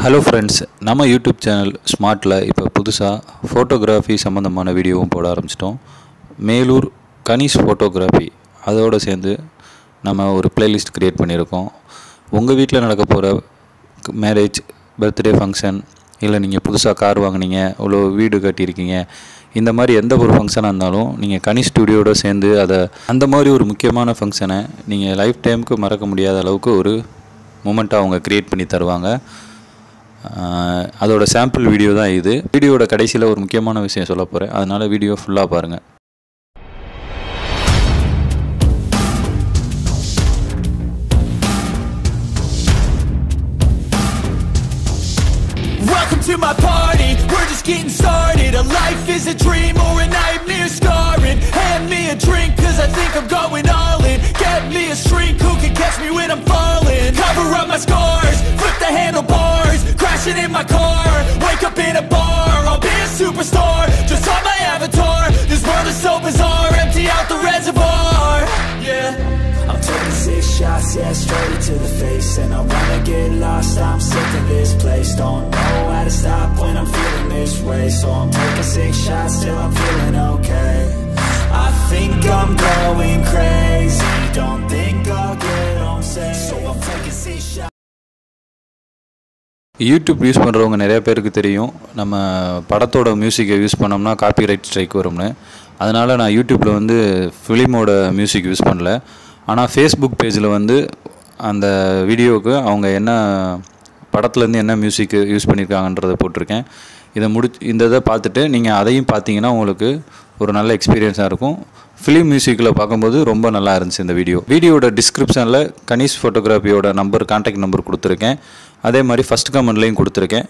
Hello friends, நம்ம YouTube channel ஸ்மார்ட்டில் இப்போ புதுசாக ஃபோட்டோகிராஃபி சம்மந்தமான வீடியோவும் போட ஆரம்பிச்சிட்டோம். மேலூர் கனிஷ் ஃபோட்டோகிராஃபி அதோடு சேர்ந்து நம்ம ஒரு பிளேலிஸ்ட் க்ரியேட் பண்ணியிருக்கோம். உங்கள் வீட்டில் நடக்க போகிற மேரேஜ், பர்த்டே ஃபங்க்ஷன், இல்லை நீங்கள் புதுசாக கார் வாங்கினீங்க, இவ்வளோ வீடு கட்டியிருக்கீங்க, இந்த மாதிரி எந்த ஒரு ஃபங்க்ஷனாக இருந்தாலும் நீங்கள் கனிஷ் ஸ்டுடியோட சேர்ந்து அந்த மாதிரி ஒரு முக்கியமான ஃபங்க்ஷனை நீங்கள் லைஃப் டைமுக்கு மறக்க முடியாத அளவுக்கு ஒரு மூமெண்ட்டாக அவங்க க்ரியேட் பண்ணி தருவாங்க. அதோட சாம்பிள் வீடியோ தான் இது. வீடியோட கடைசியில் ஒரு முக்கியமான விஷயம் சொல்ல போகிறேன், அதனால் வீடியோ ஃபுல்லாக பாருங்கள். Welcome to my party, we're just getting started. A life is a dream or a nightmare scarring. Hand me a drink cause I think I'm going all in. Get me a shrink who can catch me when I'm falling. Cover up my scars, flip the handlebars, crashing in my car, wake up in a bar. I'll be a superstar, just on my avatar. This world is so bizarre, empty out the reservoir. Yeah, I'm taking 6 shots, yeah, straight to the face. And I wanna get lost, I'm sick of this place. Don't know how to stop when I'm feeling this way. So I'm taking 6 shots till I'm feeling okay. I think I'm going crazy, don't think I'll get home safe. So I'm taking 6 shots. YouTube use பண்ணுறவங்க நிறைய பேருக்கு தெரியும், நம்ம படத்தோட மியூசிக்கை use பண்ணோம்னா copyright strike வரும்னு. அதனால் நான் யூடியூப்பில் ஃபிலிமோட மியூசிக் யூஸ் பண்ணல. ஆனால் ஃபேஸ்புக் பேஜில் அந்த வீடியோவுக்கு அவங்க என்ன படத்துலேருந்து என்ன மியூசிக் யூஸ் பண்ணியிருக்காங்கன்றதை போட்டிருக்கேன். இந்த இதை பார்த்துட்டு நீங்கள் அதையும் பார்த்தீங்கன்னா உங்களுக்கு ஒரு நல்ல எக்ஸ்பீரியன்ஸாக இருக்கும். ஃபிலிம் மியூசிக்கில் பார்க்கும்போது ரொம்ப நல்லா இருந்துச்சு இந்த வீடியோட டிஸ்கிரிப்ஷனில் கனிஷ் ஃபோட்டோகிராஃபியோட கான்டாக்ட் நம்பர் கொடுத்துருக்கேன். அதே மாதிரி ஃபஸ்ட் கமெண்ட்லேயும் கொடுத்துருக்கேன்.